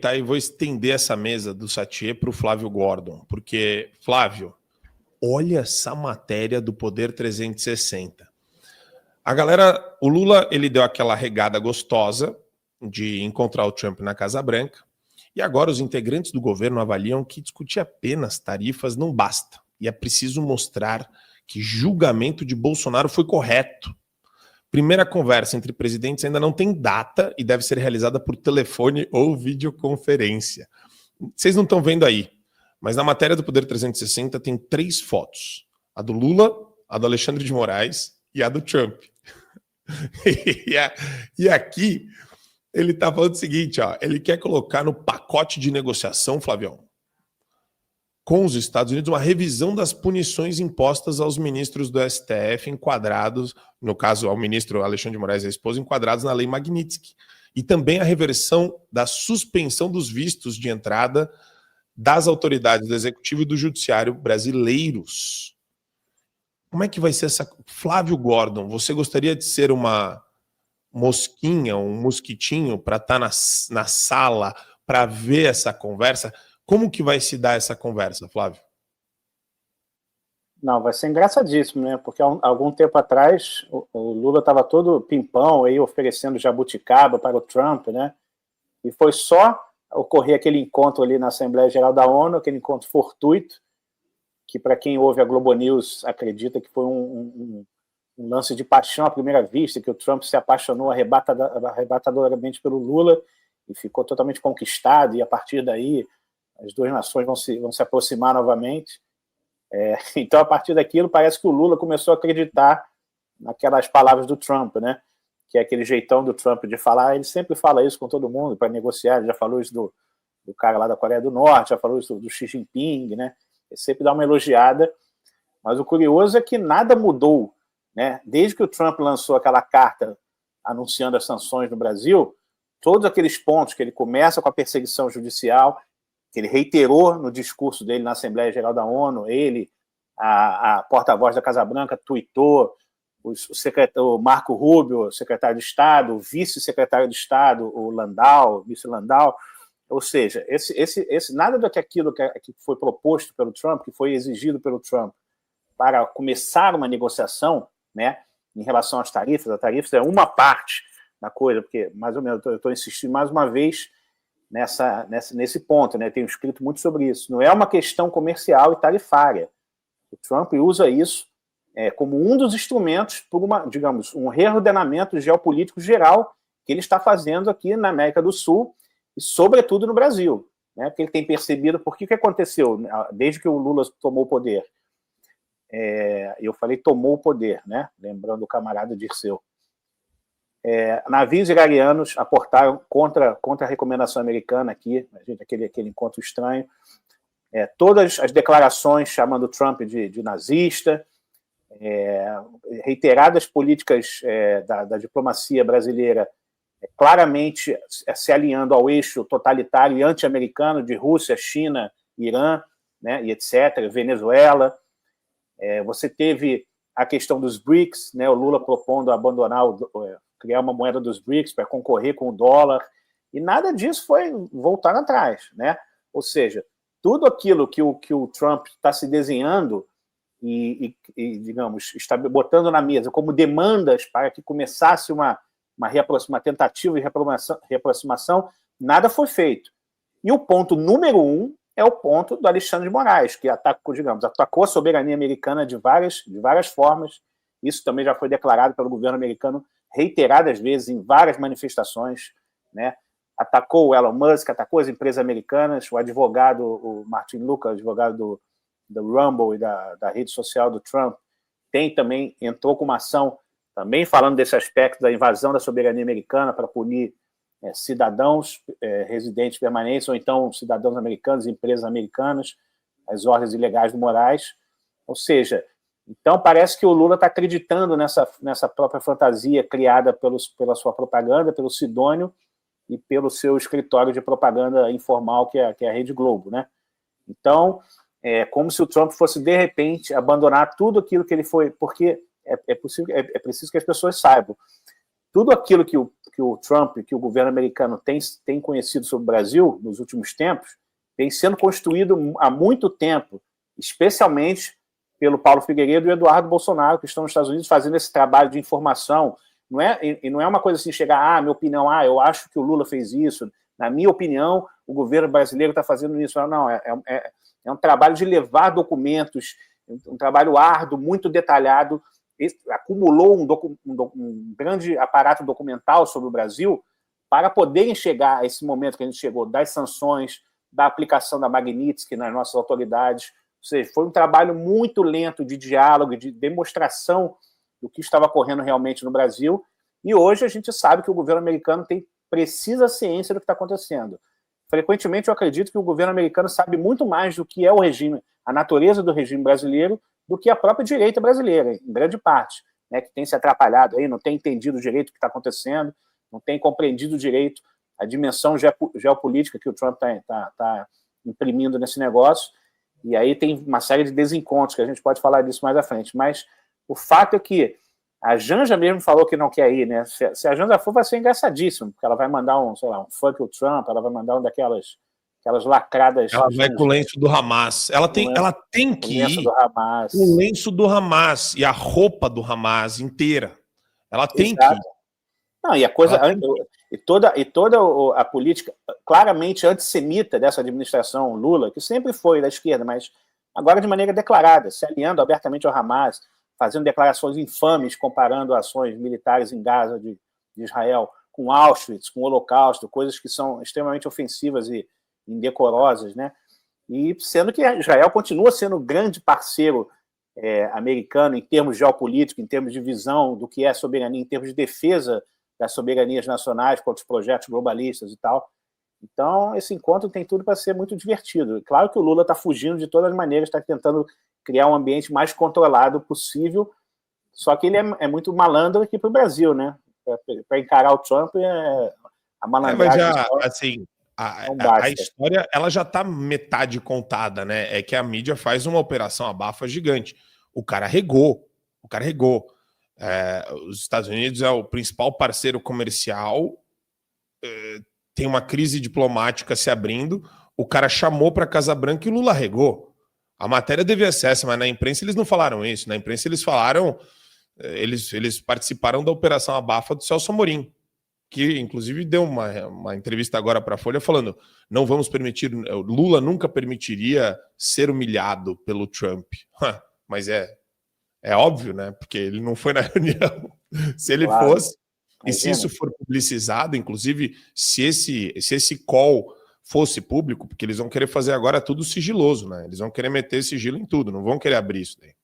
aproveitar e vou estender essa mesa do Satye para o Flávio Gordon, porque, Flávio, olha essa matéria do Poder 360. A galera, o Lula, ele deu aquela regada gostosa de encontrar o Trump na Casa Branca, e agora os integrantes do governo avaliam que discutir apenas tarifas não basta, e é preciso mostrar que julgamento de Bolsonaro foi correto. Primeira conversa entre presidentes ainda não tem data e deve ser realizada por telefone ou videoconferência. Vocês não estão vendo aí, mas na matéria do Poder 360 tem 3 fotos. A do Lula, a do Alexandre de Moraes e a do Trump. E aqui ele está falando o seguinte, ó, ele quer colocar no pacote de negociação, Flavião, com os Estados Unidos, uma revisão das punições impostas aos ministros do STF enquadrados, no caso ao ministro Alexandre de Moraes e a esposa, enquadrados na Lei Magnitsky. E também a reversão da suspensão dos vistos de entrada das autoridades do Executivo e do Judiciário brasileiros. Como é que vai ser essa... Flávio Gordon, você gostaria de ser uma mosquinha, um mosquitinho para estar na sala para ver essa conversa? Como que vai se dar essa conversa, Flávio? Não, vai ser engraçadíssimo, né? Porque há algum tempo atrás o Lula estava todo pimpão aí oferecendo jabuticaba para o Trump, né? E foi só ocorrer aquele encontro ali na Assembleia Geral da ONU, aquele encontro fortuito, que para quem ouve a Globo News acredita que foi um lance de paixão à primeira vista, que o Trump se apaixonou arrebatadoramente pelo Lula e ficou totalmente conquistado, e a partir daí as duas nações vão se aproximar novamente. Então, a partir daquilo, parece que o Lula começou a acreditar naquelas palavras do Trump, né? Que é aquele jeitão do Trump de falar. Ele sempre fala isso com todo mundo para negociar. Ele já falou isso do cara lá da Coreia do Norte, já falou isso do Xi Jinping, né? Ele sempre dá uma elogiada. Mas o curioso é que nada mudou, né? Desde que o Trump lançou aquela carta anunciando as sanções no Brasil, todos aqueles pontos que ele começa com a perseguição judicial, que ele reiterou no discurso dele na Assembleia Geral da ONU, ele, a porta-voz da Casa Branca, tuitou, o Marco Rubio, secretário de Estado, o vice-secretário de Estado, o Landau, vice Landau, ou seja, nada daquilo que foi proposto pelo Trump, que foi exigido pelo Trump para começar uma negociação, né, em relação às tarifas. A tarifa é uma parte da coisa, porque, mais ou menos, eu estou insistindo mais uma vez nesse ponto, né? Tenho escrito muito sobre isso. Não é uma questão comercial e tarifária. O Trump usa isso como um dos instrumentos para digamos, um reordenamento geopolítico geral que ele está fazendo aqui na América do Sul e, sobretudo, no Brasil, né? Porque ele tem percebido por que aconteceu desde que o Lula tomou o poder. Eu falei tomou o poder, né? Lembrando o camarada Dirceu. Navios iranianos aportaram contra a recomendação americana aqui, aquele encontro estranho. Todas as declarações chamando Trump de nazista, reiteradas políticas da diplomacia brasileira claramente se alinhando ao eixo totalitário e anti-americano de Rússia, China, Irã, né, e etc., Venezuela. Você teve a questão dos BRICS, né, o Lula propondo abandonar criar uma moeda dos BRICS para concorrer com o dólar, e nada disso foi voltar atrás, né? Ou seja, tudo aquilo que o Trump está se desenhando e, digamos, está botando na mesa como demandas para que começasse uma tentativa de reaproximação, nada foi feito. E o ponto número 1 é o ponto do Alexandre de Moraes, que atacou a soberania americana de várias formas. Isso também já foi declarado pelo governo americano reiteradas vezes em várias manifestações, né? Atacou o Elon Musk, atacou as empresas americanas, o advogado, o Martin Lucas, advogado do Rumble e da rede social do Trump, entrou com uma ação também falando desse aspecto da invasão da soberania americana para punir cidadãos residentes permanentes ou então cidadãos americanos, empresas americanas, as ordens ilegais do Moraes. Ou seja, então parece que o Lula está acreditando nessa própria fantasia criada pela sua propaganda, pelo Sidônio e pelo seu escritório de propaganda informal, que é a Rede Globo, né? Então, como se o Trump fosse, de repente, abandonar tudo aquilo que ele foi... Porque é preciso que as pessoas saibam. Tudo aquilo que o Trump, que o governo americano tem conhecido sobre o Brasil nos últimos tempos, vem sendo construído há muito tempo, especialmente pelo Paulo Figueiredo e o Eduardo Bolsonaro, que estão nos Estados Unidos fazendo esse trabalho de informação. Não é uma coisa assim, chegar, minha opinião, eu acho que o Lula fez isso, na minha opinião, o governo brasileiro está fazendo isso. Não, é um trabalho de levar documentos, um trabalho árduo, muito detalhado, acumulou um grande aparato documental sobre o Brasil para poderem chegar a esse momento que a gente chegou, das sanções, da aplicação da Magnitsky nas nossas autoridades. Ou seja, foi um trabalho muito lento de diálogo, de demonstração do que estava ocorrendo realmente no Brasil, e hoje a gente sabe que o governo americano tem precisa ciência do que está acontecendo. Frequentemente eu acredito que o governo americano sabe muito mais do que é o regime, a natureza do regime brasileiro, do que a própria direita brasileira, em grande parte, né, que tem se atrapalhado aí, não tem entendido direito o que está acontecendo, não tem compreendido direito a dimensão geopolítica que o Trump está imprimindo nesse negócio, e aí tem uma série de desencontros, que a gente pode falar disso mais à frente, mas o fato é que a Janja mesmo falou que não quer ir, né? Se a Janja for, vai ser engraçadíssimo, porque ela vai mandar um fuck o Trump, ela vai mandar aquelas lacradas. Ela vai com o lenço do Hamas. Ela tem que ir com o lenço do Hamas e a roupa do Hamas inteira. Ela tem que ir. Não, e a coisa. E toda a política claramente antissemita dessa administração Lula, que sempre foi da esquerda, mas agora de maneira declarada, se alinhando abertamente ao Hamas, fazendo declarações infames, comparando ações militares em Gaza de Israel com Auschwitz, com o Holocausto, coisas que são extremamente ofensivas e indecorosas, né? E sendo que Israel continua sendo um grande parceiro americano em termos geopolíticos, em termos de visão do que é soberania, em termos de defesa das soberanias nacionais contra os projetos globalistas e tal. Então, esse encontro tem tudo para ser muito divertido. Claro que o Lula está fugindo de todas as maneiras, está tentando criar um ambiente mais controlado possível, só que ele é muito malandro aqui para o Brasil, né? Para encarar o Trump, a malandragem... A história ela já está metade contada, né? É que a mídia faz uma operação abafa gigante. O cara regou. Os Estados Unidos é o principal parceiro comercial, tem uma crise diplomática se abrindo, o cara chamou para a Casa Branca e o Lula regou. A matéria devia ser essa, mas na imprensa eles não falaram isso. Na imprensa eles falaram, eles participaram da operação abafa do Celso Amorim, que inclusive deu uma entrevista agora para a Folha falando, não vamos permitir, Lula nunca permitiria ser humilhado pelo Trump. Mas é óbvio, né? Porque ele não foi na reunião. Se ele fosse, e se isso for publicizado, inclusive se esse call fosse público, porque eles vão querer fazer agora tudo sigiloso, né? Eles vão querer meter sigilo em tudo, não vão querer abrir isso daí.